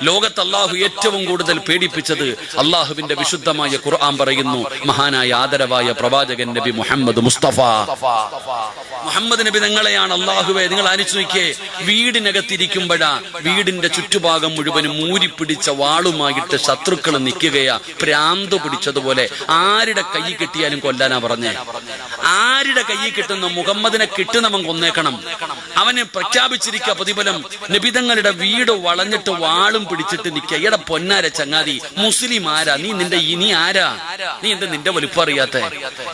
ലോകത്ത് അള്ളാഹു ഏറ്റവും കൂടുതൽ പേടിപ്പിച്ചത് അള്ളാഹുവിന്റെ വിശുദ്ധമായ ഖുർആൻ പറയുന്നു. മഹാനായ ആദരവായ പ്രവാചകൻ നബി മുഹമ്മദ് മുസ്തഫ മുഹമ്മദ് നബി നിങ്ങളെയാണ് അള്ളാഹുവെ. നിങ്ങൾ ആലോചിച്ച് നോക്കിയേ, വീടിനകത്തിരിക്കുമ്പോഴാ വീടിന്റെ ചുറ്റുഭാഗം മുഴുവനും മൂരിപ്പിടിച്ച വാളുമായിട്ട് ശത്രുക്കൾ നിൽക്കുകയാ, പ്രാന്ത് പിടിച്ചതുപോലെ. ആരുടെ കൈ കിട്ടിയാലും കൊല്ലാനാ പറഞ്ഞേ. ആരുടെ കൈ കിട്ടുന്ന മുഹമ്മദിനെ കിട്ടുന്നവൻ കൊന്നേക്കണം. അവന് പ്രഖ്യാപിച്ചിരിക്കുക പ്രതിഫലം. നബിതങ്ങളുടെ വീട് വളഞ്ഞിട്ട് വാളും പിടിച്ചിട്ട് നിൽക്കുക. എടാ പൊന്നാര ചങ്ങാതി, മുസ്ലിം ആരാ നീ? നീ ആരാ? നീ എന്താ നിന്റെ വലുപ്പം അറിയാത്ത?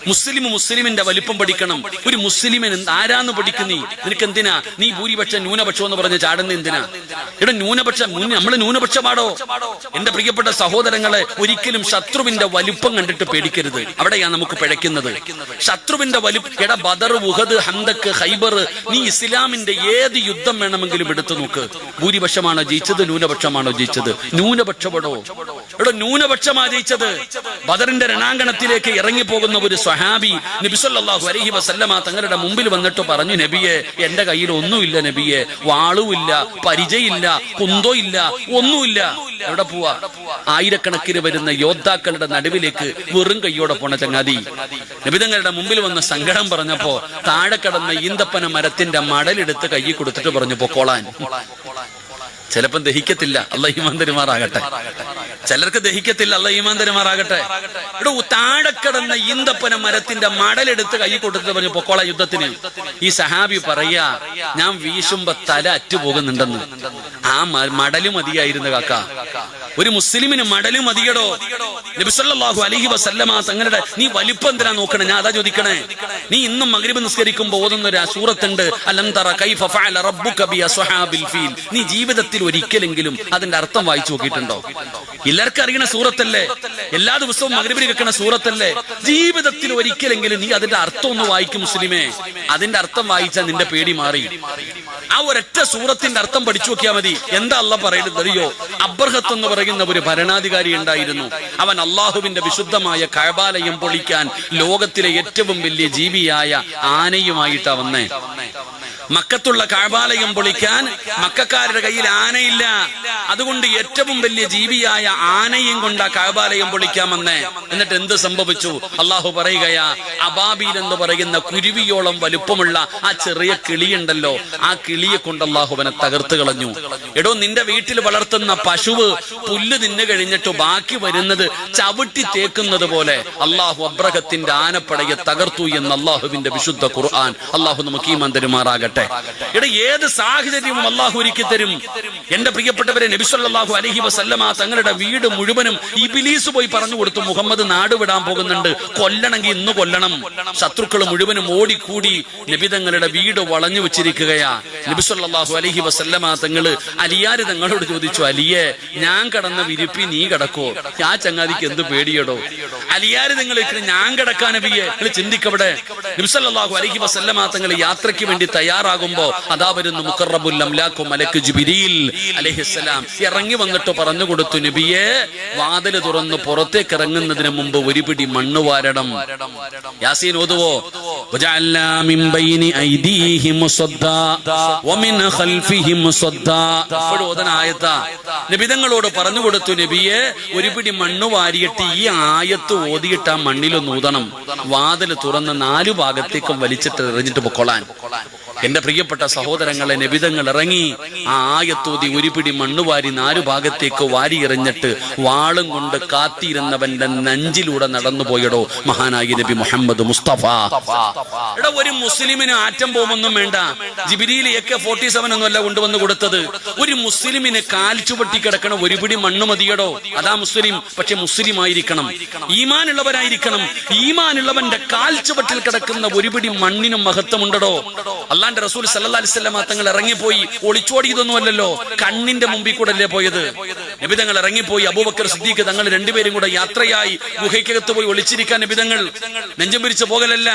മുസ്ലിമിന്റെ വലിപ്പം പഠിക്കണം. ഒരു മുസ്ലിമിന് ആരാന്ന് പഠിക്കുന്നീ? നിനക്ക് എന്തിനാ നീ ഭൂരിപക്ഷം ന്യൂനപക്ഷം എന്ന് പറഞ്ഞ് ചാടുന്ന എന്തിനാ? ഇവിടെ ന്യൂനപക്ഷം, നമ്മള് ന്യൂനപക്ഷമാടോ? എന്റെ പ്രിയപ്പെട്ട സഹോദരങ്ങളെ, ഒരിക്കലും ശത്രുവിന്റെ വലിപ്പം കണ്ടിട്ട് പേടിക്കരുത്. അവിടെയാ നമുക്ക് പിഴയ്ക്കുന്നത്. ശത്രുവിന്റെ വലിപ്പം. എടാ ബദർ, ഉഹദ്, ഹന്തക്ക്, ഖൈബർ, നീ ഇസ്ലാമിന്റെ ഏത് യുദ്ധം വേണമെങ്കിലും എടുത്തു നോക്ക്. ഭൂരിപക്ഷമാണോ ജയിച്ചത്? ന്യൂനപക്ഷമാണോ ജയിച്ചത്? ന്യൂനപക്ഷപ്പെടോ? ഇവിടെ ന്യൂനപക്ഷമാ ജയിച്ചത്. ബദറിന്റെ രണാങ്കണത്തിലേക്ക് ഇറങ്ങി പോകുന്ന ഒരു സ്വഹാബി നബി സല്ലല്ലാഹു അലൈഹി വസല്ലമ തങ്ങളുടെ മുമ്പിൽ വന്നിട്ട് പറഞ്ഞു, നബിയെ, എന്റെ കയ്യിൽ ഒന്നുമില്ല നബിയെ. വാളുമില്ല, പരിചയില്ല, കുന്തോ ഇല്ല, ഒന്നുമില്ല. എവിടെ പോവാ? ആയിരക്കണക്കിന് വരുന്ന യോദ്ധാക്കളുടെ നടുവിലേക്ക് വെറും കയ്യോടെ പോണ ചങ്ങാതി. നബിതങ്ങളുടെ മുമ്പിൽ വന്ന സങ്കടം പറഞ്ഞപ്പോ താഴെ കിടന്ന ഈന്തപ്പന മരത്തിന്റെ മടലെടുത്ത് കൈ കൊടുത്തിട്ട് പറഞ്ഞു, പൊക്കോളാൻ. ചിലപ്പം ദഹിക്കത്തില്ല, അല്ലാഹു ഈമാൻ തരുമാറാകട്ടെ. ചിലർക്ക് ദഹിക്കത്തില്ല, അല്ലാഹു ഈമാൻ തരുമാറാകട്ടെ. ഇവിടെ താഴെ കിടന്ന ഈന്തപ്പന മരത്തിന്റെ മടലെടുത്ത് കൈ കൊടുത്തിട്ട് പറഞ്ഞു, പൊക്കോളാൻ യുദ്ധത്തിന്. ഈ സഹാബി പറയാ, ഞാൻ വീശുമ്പോ തല അറ്റുപോകുന്നുണ്ടെന്ന്. ആ മടല് മതിയായിരുന്നു കാക്ക. ഒരു മുസ്ലിമിന് മടല് മതിയടോ. നബി സല്ലല്ലാഹു അലൈഹി വസല്ലമ തങ്ങളുടെ നീ വലിപ്പം എന്തിനാ നോക്കണേ? ഞാൻ അതാ ചോദിക്കണേ. നീ ഇന്നും മഗ്രിബ് നിസ്കരിക്കുമ്പോൾ ഓതുന്ന ഒരു സൂറത്തുണ്ട്, അലം തറ കൈഫ ഫഅല റബ്ബുക ബി അസ്ഹാബിൽ ഫീൽ. നീ ജീവിതത്തിൽ ഒരിക്കലെങ്കിലും അതിന്റെ അർത്ഥം വായിച്ചു നോക്കിയിട്ടുണ്ടോ? എല്ലാവർക്കും അറിയണ സൂറത്തല്ലേ? എല്ലാ ദിവസവും മഗ്രിബിന് കേൾക്കണ സൂറത്തല്ലേ? ജീവിതത്തിൽ ഒരിക്കലെങ്കിലും നീ അതിന്റെ അർത്ഥം ഒന്ന് വായിക്കും മുസ്ലിമേ. അതിന്റെ അർത്ഥം വായിച്ചാൽ നിന്റെ പേടി മാറി. ആ ഒരൊറ്റ സൂറത്തിന്റെ അർത്ഥം പഠിച്ചു നോക്കിയാൽ മതി. എന്താ അള്ളാഹ് പറയുന്നത് അറിയോ? അബ്രഹത്ത് എന്ന് പറയുന്ന ഒരു ഭരണാധികാരി ഉണ്ടായിരുന്നു. അവൻ അള്ളാഹുവിന്റെ വിശുദ്ധമായ കഅബാലയം പൊളിക്കാൻ ലോകത്തിലെ ഏറ്റവും വലിയ ജീവിയായ ആനയുമായിട്ടാ വന്നേ. മക്കത്തുള്ള കഅബാലയം പൊളിക്കാൻ മക്കക്കാരുടെ കയ്യിൽ ആനയില്ല. അതുകൊണ്ട് ഏറ്റവും വലിയ ജീവിയായ ആനയും കൊണ്ട് കഅബാലയം പൊളിക്കാൻ വന്നേ. എന്നിട്ട് എന്ത് സംഭവിച്ചു? അള്ളാഹു പറയുകയാ, അബാബീൽ എന്ന് പറയുന്ന കുരുവിയോളം വലുപ്പമുള്ള ആ ചെറിയ കിളിയുണ്ടല്ലോ, ആ കിളിയെ കൊണ്ട് അള്ളാഹുവിനെ തകർത്ത് കളഞ്ഞു. എടോ, നിന്റെ വീട്ടിൽ വളർത്തുന്ന പശുവ് പുല്ല് തിന്നു കഴിഞ്ഞിട്ട് ബാക്കി വരുന്നത് ചവിട്ടി തേക്കുന്നത് പോലെ അള്ളാഹു അബ്രഹത്തിന്റെ ആനപ്പടയെ തകർത്തു എന്ന് അള്ളാഹുവിന്റെ വിശുദ്ധ ഖുർആൻ. അള്ളാഹു നമുക്ക് ഈമാൻ തരുമാറാകട്ടെ. ഇവിടെ ഏത് സാഹചര്യവും അള്ളാഹു ഒരുക്കി തരും. എന്റെ പ്രിയപ്പെട്ടവരെ, നബി സല്ലല്ലാഹു അലൈഹി വസല്ലമ തങ്ങളുടെ വീട് മുഴുവനും ഇബ്ലീസ് പോയി പറഞ്ഞു കൊടുത്തു, മുഹമ്മദ് നാട് വിടാൻ പോകുന്നുണ്ട്, കൊല്ലണമെങ്കിൽ ഇന്ന് കൊല്ലണം. ശത്രുക്കൾ മുഴുവനും ഓടിക്കൂടി നബി തങ്ങളുടെ വീട് വളഞ്ഞു വെച്ചിരിക്കുകയാ. നബി സല്ലല്ലാഹു അലൈഹി വസല്ലമ തങ്ങള് അലിയാര് തങ്ങളോട് ചോദിച്ചു, അലിയെ, ഞാൻ കടന്ന വിരിപ്പി നീ കിടക്കോ? ആ ചങ്ങാതിക്ക് എന്ത് പേടിയടോ? അലിയാര് നിങ്ങൾ ഞാൻ കിടക്കാൻ നബിയെ? ചിന്തിക്കവിടെ. നബി സല്ലല്ലാഹു അലൈഹി വസല്ലമ തങ്ങൾ യാത്രയ്ക്ക് വേണ്ടി തയ്യാറാകുമ്പോ അതാ വരുന്നു മുഖറബുൽ അംലാഖു മലക്ക് ജിബ്രീൽ അലൈഹിസ്സലാം. ഇറങ്ങി വന്നിട്ട് പറഞ്ഞു കൊടുത്തു, നബിയെ, വാതിൽ തുറന്ന് പുറത്തേക്ക് ഇറങ്ങുന്നതിന് മുമ്പ് ഒരു പിടി മണ്ണ് വാരണം. യാസീൻ ഓതുവോ? വജഅൽനാ മിൻ ബൈനി ഐദീഹിം സദ്ദാ വമിൻ ഖൽഫിഹിം സദ്ദാ. ഇപ്പോൾ ഓതന ആയത്താ. നബിതങ്ങളോട് പറഞ്ഞു കൊടുത്തു, നബിയെ, ഒരു പിടി മണ്ണ് വാരിയിട്ട് ഈ ആയത്ത് ഓതിയിട്ട് ആ മണ്ണിലൊന്ന് ഊതണം. വാതിൽ തുറന്ന് 4 ഭാഗത്തേക്കും വലിച്ചിട്ട് എറിഞ്ഞിട്ട് പൊക്കോളാൻ. എന്റെ പ്രിയപ്പെട്ട സഹോദരങ്ങളെ, നബിതങ്ങൾ ഇറങ്ങി ആ ആയത്തോതി ഒരു പിടി മണ്ണുവാരി 4 ഭാഗത്തേക്ക് വാരി എറിഞ്ഞിട്ട് വാളും കൊണ്ട് കാത്തിരുന്നവന്റെ നെഞ്ചിലൂടെ നടന്നു പോയടോ മഹാനായി നബി മുഹമ്മദ് മുസ്തഫ. എടാ, ഒരു മുസ്ലിമിന് ആറ്റം ബോംബൊന്നും വേണ്ട. ജിബ്രീൽ AK-47 ഒന്നുമല്ല കൊണ്ടുവന്ന് കൊടുത്തത്. ഒരു മുസ്ലിമിന് കാൽ ചുവട്ടി കിടക്കണം ഒരു പിടി മണ്ണ് മതിയടോ. അതാ മുസ്ലിം. പക്ഷെ മുസ്ലിം ആയിരിക്കണം, ഈമാനുള്ളവരായിരിക്കണം. ഈമാനുള്ളവന്റെ കാൽ ചുവട്ടിൽ കിടക്കുന്ന ഒരു പിടി മണ്ണിനും മഹത്വമുണ്ടോ? അല്ലാണ്ട് അള്ളാന്റെ റസൂൽ സല്ലല്ലാഹു അലൈഹി വസല്ലം തങ്ങൾ ഇറങ്ങിപ്പോയി. ഒളിച്ചോടിയതൊന്നുമല്ലല്ലോ, കണ്ണിന്റെ മുമ്പിൽ കൂടെ അല്ലേ പോയത്. നബി തങ്ങൾ ഇറങ്ങിപ്പോയി. അബൂബക്കർ സിദ്ദീഖ് തങ്ങൾ രണ്ടുപേരും കൂടെ യാത്രയായി ഗുഹയ്ക്കകത്ത് പോയി ഒളിച്ചിരിക്കാൻ നബി തങ്ങൾ നെഞ്ചം പിരിച്ച് പോകലല്ല.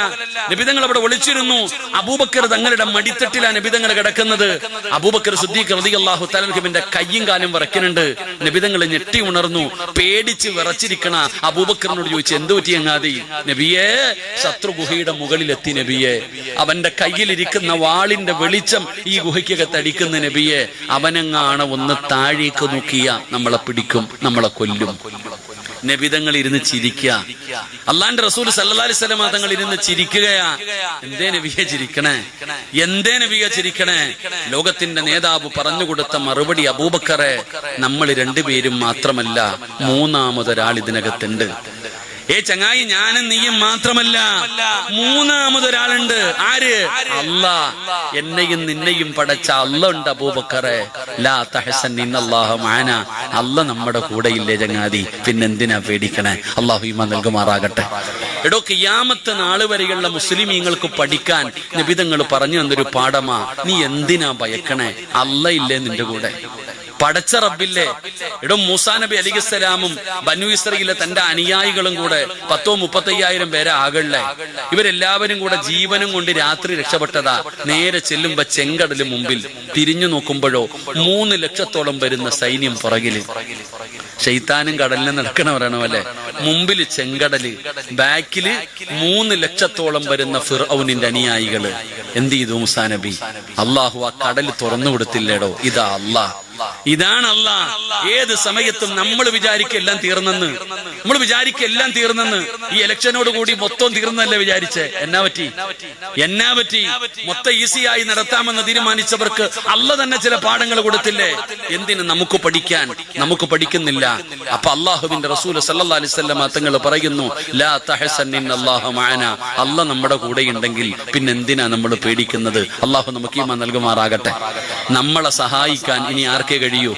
നബി തങ്ങൾ അവിടെ ഒളിച്ചിരുന്നു. അബൂബക്കർ തങ്ങളുടെ മടിത്തട്ടിലാണ് നബി തങ്ങൾ കിടക്കുന്നത്. അബൂബക്കർ സിദ്ദീഖ് റളിയല്ലാഹു തആല അൻഹുവിന്റെ കയ്യും കാലും വിറയ്ക്കുന്നുണ്ട്. നബി തങ്ങൾ ഞെട്ടി ഉണർന്നു. പേടിച്ച് വിറച്ചിരിക്കണ അബൂബക്കറിനോട് ചോദിച്ചു, എന്തു പറ്റി അങ്ങാതി? നബിയെ, ശത്രു ഗുഹയുടെ മുകളിലെത്തി നബിയെ. അവന്റെ കയ്യിലിരിക്കുന്ന വാളിന്റെ വെളിച്ചം ഈ ഗുഹയ്ക്കകത്ത് അടിക്കുന്ന നബിയെ. അവനെങ്ങാണ് ഒന്ന് താഴേക്ക് നോക്കിയ നമ്മളെ പിടിക്കും, നമ്മളെ കൊല്ലും. നബിതങ്ങൾ ഇരുന്ന് ചിരിക്കുക. അള്ളാന്റെ റസൂൽ സല്ലല്ലാഹു അലൈഹി വസല്ലം തങ്ങൾ ഇരുന്ന് ചിരിക്കുകയാ. എന്തേ നബിയെ ചിരിക്കണേ? എന്തേ നബിയെ ചിരിക്കണേ? ലോകത്തിന്റെ നേതാവ് പറഞ്ഞുകൊടുത്ത മറുപടി, അബൂബക്കറെ, നമ്മൾ രണ്ടുപേരും മാത്രമല്ല, മൂന്നാമതൊരാൾ ഇതിനകത്തുണ്ട്. ചങ്ങായി, ഞാനും നീയും മാത്രമല്ല, മൂന്നാമതൊരാളുണ്ട്. ആര്? അല്ലാ. എന്നെയും നിന്നെയും പടച്ച അല്ല ഉണ്ട് അബൂബക്കറെ. ലാ തഹസൻ ഇന്നല്ലാഹു മഅന. അല്ല നമ്മുടെ കൂടെ ഇല്ലേ ചങ്ങാതി, പിന്നെന്തിനാ പേടിക്കണേ? അല്ലാഹു ഈമാൻ നൽകുമാറാകട്ടെ. എടോ, ഖിയാമത്ത് നാൾ വരെയുള്ള മുസ്ലിമീങ്ങൾക്ക് പഠിക്കാൻ നബിതങ്ങൾ പറഞ്ഞു തന്നൊരു പാഠമാ. നീ എന്തിനാ ഭയക്കണേ? അല്ല ഇല്ലേ നിന്റെ കൂടെ? പടച്ച റബ്ബില്ലേ? എടോ, മൂസാ നബി അലൈഹിസ്സലാമും ബനു ഇസ്രായേലിലെ തന്റെ അനുയായികളും കൂടെ 10,000-35,000 പേരെ ആകല്ലേ. ഇവരെല്ലാവരും കൂടെ ജീവനും കൊണ്ട് രാത്രി രക്ഷപ്പെട്ടതാ. നേരെ ചെല്ലുമ്പോ ചെങ്കടല് മുമ്പിൽ, തിരിഞ്ഞു നോക്കുമ്പോഴോ 3 ലക്ഷത്തോളം വരുന്ന സൈന്യം പുറകില്. ശൈത്താനും കടലിനെ നടക്കണവരാണോ അല്ലെ? മുമ്പില് ചെങ്കടല്, ബാക്കില് 3 ലക്ഷത്തോളം വരുന്ന ഫിർഔനിന്റെ അനുയായികള്. എന്ത് ചെയ്തു മൂസാ നബി? അള്ളാഹു ആ കടല് തുറന്നു കൊടുത്തില്ലേടോ. ഇതാ അള്ളാഹ്, ഇതാണ് അള്ളാഹ്. ഏത് സമയത്തും നമ്മൾ വിചാരിക്കും എല്ലാം തീർന്നെന്ന്. നമ്മൾ വിചാരിക്കും എല്ലാം തീർന്നെന്ന്. ഈ ഇലക്ഷനോട് കൂടി മൊത്തം തീർന്നല്ലേ വിചാരിച്ചേ? എന്നാ പറ്റി? മൊത്തം ഈസിയായി നടത്താമെന്ന് തീരുമാനിച്ചവർക്ക് അള്ള തന്നെ ചില പാഠങ്ങൾ കൊടുത്തില്ലേ? എന്തിന്? നമുക്ക് പഠിക്കാൻ. നമുക്ക് പഠിക്കുന്നില്ല. അപ്പൊ അള്ളാഹുവിന്റെ റസൂൽ സല്ലല്ലാഹു അലൈഹി വസല്ലം തങ്ങൾ പറയുന്നു, ലാ തഹസൻ ഇന്നല്ലാഹു മഅന. അള്ള നമ്മുടെ കൂടെ ഉണ്ടെങ്കിൽ പിന്നെ എന്തിനാ നമ്മൾ പേടിക്കുന്നത്? അള്ളാഹു നമുക്ക് ഈമാൻ നൽകുമാറാകട്ടെ. നമ്മളെ സഹായിക്കാൻ ഇനി ആർക്കേ കഴിയൂ?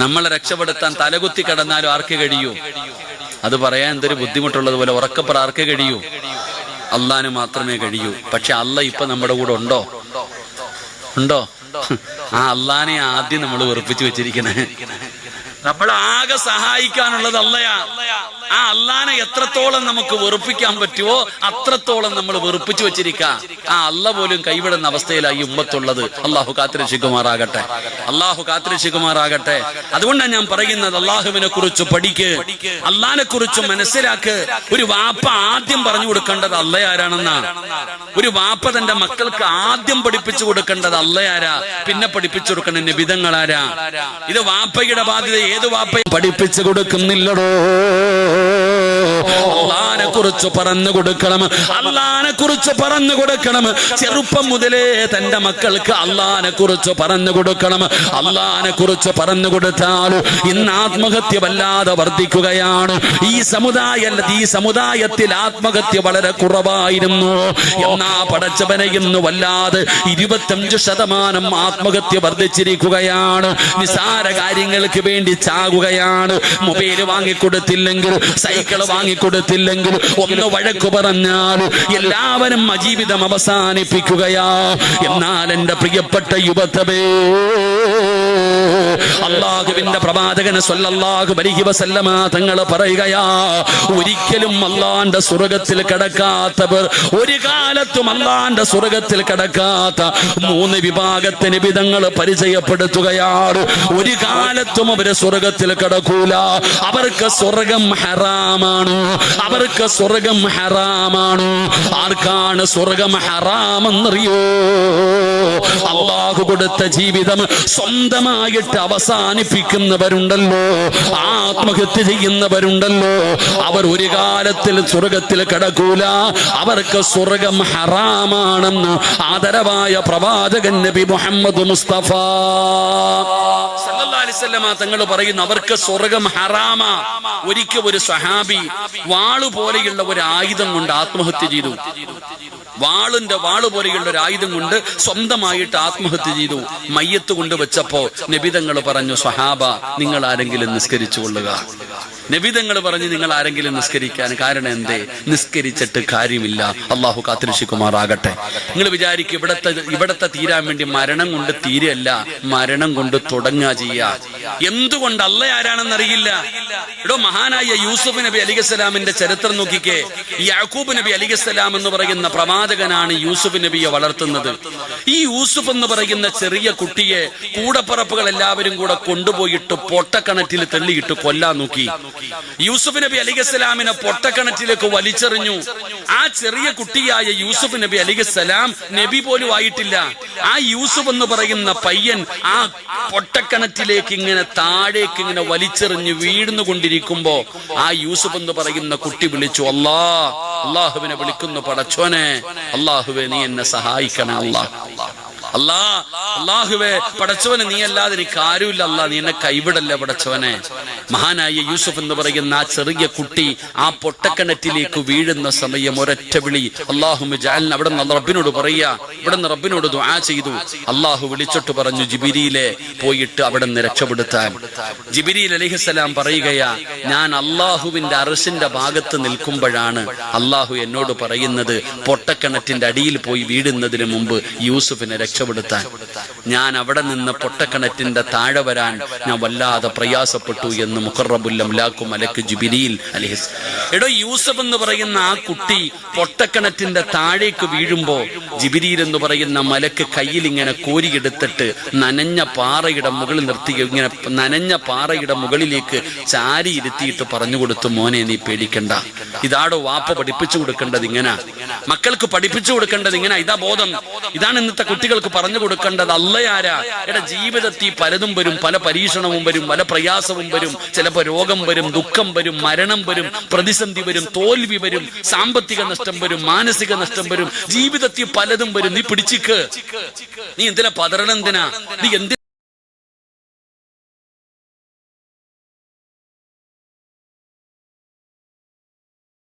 നമ്മളെ രക്ഷപ്പെടുത്താൻ തലകുത്തി കടന്നാലും ആർക്കേ കഴിയൂ? അത് പറയാൻ എന്തൊരു ബുദ്ധിമുട്ടുള്ളത് പോലെ ഉറക്കപ്പറ, ആർക്കേ കഴിയൂ? അള്ളാന് മാത്രമേ കഴിയൂ. പക്ഷെ അല്ല ഇപ്പൊ നമ്മുടെ കൂടെ ഉണ്ടോ? ആ അള്ളാനെ ആദ്യം നമ്മൾ വെറുപ്പിച്ചു വെച്ചിരിക്കണേ. നമ്മൾ ആകെ സഹായിക്കാനുള്ളത് അല്ലയാ. ആ അള്ളാനെ എത്രത്തോളം നമുക്ക് വെറുപ്പിക്കാൻ പറ്റുമോ അത്രത്തോളം നമ്മൾ വെറുപ്പിച്ചു വെച്ചിരിക്കാം. ആ അല്ല പോലും കൈവിടുന്ന അവസ്ഥയിലായി ഉമ്മത്തുള്ളത്. അള്ളാഹു കാത്തുരക്ഷിക്കുമാറാകട്ടെ. അതുകൊണ്ടാണ് ഞാൻ പറയുന്നത്, അള്ളാഹുവിനെ കുറിച്ച് പഠിക്ക്, അള്ളാഹിനെ കുറിച്ച് മനസ്സിലാക്ക്. ഒരു വാപ്പ ആദ്യം പറഞ്ഞു കൊടുക്കേണ്ടത് അല്ലയാരാണെന്നാണ്. ഒരു വാപ്പ തന്റെ മക്കൾക്ക് ആദ്യം പഠിപ്പിച്ചു കൊടുക്കേണ്ടത് അല്ലയാരാ, പിന്നെ പഠിപ്പിച്ചു കൊടുക്കേണ്ട നബിതങ്ങളാരാ. ഇത് വാപ്പയുടെ ബാധ്യത. ഏത് വാപ്പയും പഠിപ്പിച്ചു കൊടുക്കുന്നില്ലടോ. അള്ളാഹിനെ കുറിച്ച് പറഞ്ഞു കൊടുക്കണം. ചെറുപ്പം മുതലേ തന്റെ മക്കൾക്ക് അള്ളാഹിനെ കുറിച്ച് പറഞ്ഞു കൊടുക്കണം. അള്ളാഹിനെ കുറിച്ച് പറഞ്ഞു കൊടുത്താൽ ഇന്ന് ആത്മഹത്യ വല്ലാതെ വർദ്ധിക്കുകയാണ്. ഈ സമുദായത്തിൽ ആത്മഹത്യ വളരെ കുറവായിരുന്നു. എന്നാ പടച്ചവനെ ഇന്ന് വല്ലാതെ 25% ആത്മഹത്യ വർദ്ധിച്ചിരിക്കുകയാണ്. നിസാര കാര്യങ്ങൾക്ക് വേണ്ടി ചാകുകയാണ്. മൊബൈൽ വാങ്ങിക്കൊടുത്തില്ലെങ്കിൽ, സൈക്കിൾ വാങ്ങിക്കൊടുത്തില്ലെങ്കിൽ, ഒന്ന് വഴക്കു പറഞ്ഞാൽ എല്ലാവരും ജീവിതം അവസാനിപ്പിക്കുകയാ. എന്നാൽ എന്റെ പ്രിയപ്പെട്ട യുവതവേ, അല്ലാഹുവിന്റെ പ്രവാചകൻ സ്വല്ലല്ലാഹു അലൈഹി വസല്ലമ തങ്ങൾ പറയുകയാ, ഒരിക്കലും അല്ലാഹുവിന്റെ സ്വർഗ്ഗത്തിൽ കടക്കാത്തവർ, ഒരു കാലത്തും അല്ലാഹുവിന്റെ സ്വർഗ്ഗത്തിൽ കടക്കാത്ത 3 വിഭാഗത്തെ നബിതങ്ങൾ പരിചയപ്പെടുത്തുകയാണ്. ഒരു കാലത്തും അവര് സ്വർഗ്ഗത്തിൽ കടക്കൂല. അവർക്ക് സ്വർഗ്ഗം ഹറാമാണ്. ആർക്കാണ് സ്വർഗ്ഗം ഹറാമെന്നറിയോ? അല്ലാഹു കൊടുത്ത ജീവിതം സ്വന്തമായിട്ട് അവസാനിപ്പിക്കുന്നവരുണ്ടല്ലോ, ആത്മഹത്യ ചെയ്യുന്നവരുണ്ടല്ലോ, അവർ ഒരു കാലത്തിൽ സ്വർഗ്ഗത്തിൽ കടക്കൂല. അവർക്ക് സ്വർഗ്ഗം ഹറാമാണെന്ന് ആദരവായ പ്രവാചകൻ നബി മുഹമ്മദ് മുസ്തഫ സല്ലല്ലാഹു അലൈഹി വസല്ലം തങ്ങൾ പറയുന്നു, അവർക്ക് സ്വർഗ്ഗം ഹറാമാ. ഒരിക്കൽ ഒരു സ്വഹാബി വാളു പോലെയുള്ള ഒരു ആയുധം കൊണ്ട് ആത്മഹത്യ ചെയ്തു. വാള് പോലെയുള്ള ഒരു ആയുധം കൊണ്ട് സ്വന്തമായിട്ട് ആത്മഹത്യ ചെയ്തു. മയ്യത്ത് കൊണ്ട് വെച്ചപ്പോ നബിതങ്ങൾ പറഞ്ഞു, സ്വഹാബ നിങ്ങൾ ആരെങ്കിലും നിസ്കരിച്ചു കൊള്ളുക. നബിതങ്ങൾ പറഞ്ഞു, നിങ്ങൾ ആരെങ്കിലും നിസ്കരിക്കാൻ. കാരണം എന്തേ? നിസ്കരിച്ചിട്ട് കാര്യമില്ല. അള്ളാഹു കാത്തിരക്ഷിക്കുമാറാകട്ടെ. നിങ്ങൾ വിചാരിക്കും ഇവിടത്തെ തീരാൻ വേണ്ടി മരണം കൊണ്ട് തീരല്ല, മരണം കൊണ്ട് തുടങ്ങുക ചെയ്യാ. എന്തുകൊണ്ട്? അല്ല ആരാണെന്ന് അറിയില്ല. ഇവിടെ മഹാനായ യൂസുഫ് നബി അലിഖിസ്സലാമിന്റെ ചരിത്രം നോക്കിക്കേ. യാക്കൂബ് നബി അലിഖിസ്സലാം എന്ന് പറയുന്ന പ്രവാചകനാണ് യൂസുഫ് നബിയെ വളർത്തുന്നത്. ഈ യൂസുഫ് എന്ന് പറയുന്ന ചെറിയ കുട്ടിയെ കൂടപ്പറപ്പുകൾ എല്ലാവരും കൂടെ കൊണ്ടുപോയിട്ട് പൊട്ടക്കണറ്റിൽ തള്ളിയിട്ട് കൊല്ലാൻ നോക്കി. യൂസുഫ് നബി അലിഖിസ്സലാമിനെ പൊട്ടക്കണറ്റിലേക്ക് വലിച്ചെറിഞ്ഞു. ആ ചെറിയ കുട്ടിയായ യൂസുഫ് നബി അലിഖിസ്സലാം നബി പോലും ആയിട്ടില്ല. ആ യൂസുഫ് എന്ന് പറയുന്ന പയ്യൻ ആ പൊട്ടക്കണറ്റിലേക്ക് ഇങ്ങനെ താഴേക്ക് ഇങ്ങനെ വലിച്ചെറിഞ്ഞ് വീഴുന്നു കൊണ്ടിരിക്കുമ്പോ ആ യൂസുഫ് എന്ന് പറയുന്ന കുട്ടി വിളിച്ചു, അള്ളാഹുവിനെ വിളിക്കുന്നു, പടച്ചോനെ അള്ളാഹുവെ നീ എന്നെ സഹായിക്കണം, അള്ളാഹുവേ പടച്ചവനെ നീ അല്ലാതെ എനിക്ക് ആരുമില്ല, നീ എന്നെ കൈവിടല്ലേ പടച്ചവനെ. മഹാനായ യൂസുഫ് എന്ന് പറയുന്ന ആ ചെറിയ കുട്ടി ആ പൊട്ടക്കിണറ്റിലേക്ക് വീഴുന്ന സമയം ഒരൊറ്റ വിളി, അല്ലാഹുമ്മ ജഅൽനാ. അവിടെ നിന്ന് റബ്ബിനോട് പറയാ, ഇവിടെ നിന്ന് റബ്ബിനോട് ദുആ ചെയ്തു. അള്ളാഹു വിളിച്ചിട്ട് പറഞ്ഞു, ജിബ്രീലെ പോയിട്ട് അവിടെ നിന്ന് രക്ഷപ്പെടുത്താൻ. ജിബ്രീൽ അലൈഹിസ്സലാം പറയുകയാ, ഞാൻ അള്ളാഹുവിന്റെ അർശിന്റെ ഭാഗത്ത് നിൽക്കുമ്പോഴാണ് അള്ളാഹു എന്നോട് പറയുന്നത്, പൊട്ടക്കിണറ്റിന്റെ അടിയിൽ പോയി വീഴുന്നതിന് മുമ്പ് യൂസുഫിനെ രക്ഷപ്പെടുത്താൻ. ഞാൻ അവിടെ നിന്ന് പൊട്ടക്കിണറ്റിന്റെ താഴെ വരാൻ ഞാൻ വല്ലാതെ പ്രയാസപ്പെട്ടു എന്ന് മുഖറബുൽ അംലാഖു മലക്ക് ജിബ്രീൽ അലൈഹിസ്. എടോ, യൂസുഫ് എന്ന് പറയുന്ന ആ കുട്ടി പൊട്ടക്കിണറ്റിന്റെ താഴേക്ക് വീഴുമ്പോ ജിബ്രീൽ എന്ന് പറയുന്ന മലക്ക് കയ്യിൽ ഇങ്ങനെ കോരിയെടുത്തിട്ട് നനഞ്ഞ പാറയുടെ മുകളിൽ നിർത്തി, ഇങ്ങനെ നനഞ്ഞ പാറയുടെ മുകളിലേക്ക് ചാരി ഇരുത്തിയിട്ട് പറഞ്ഞു കൊടുത്തു, മോനെ നീ പേടിക്കണ്ട, ഇതാടോ വാപ്പ പഠിപ്പിച്ചു കൊടുക്കേണ്ടത് ഇങ്ങനെ, മക്കൾക്ക് പഠിപ്പിച്ചു കൊടുക്കേണ്ടത് ഇങ്ങനെ, ഇതാ ബോധം, ഇതാണ് ഇന്നത്തെ കുട്ടികൾക്ക് പറഞ്ഞു കൊടുക്കേണ്ടത്. അല്ലയാരാ? എടാ, ജീവിതത്തിൽ പലതും വരും, പല പരീക്ഷണവും വരും, പല പ്രയാസവും വരും, ചിലപ്പോ രോഗം വരും, ദുഃഖം വരും, മരണം വരും, പ്രതിസന്ധി വരും, തോൽവി വരും, സാമ്പത്തിക നഷ്ടം വരും, മാനസിക നഷ്ടം വരും, ജീവിതത്തിൽ പലതും വരും. നീ പിടിച്ചിക്ക്, നീ എന്തിനാ പതറണെന്തിനാ, നീ എന്തിനാ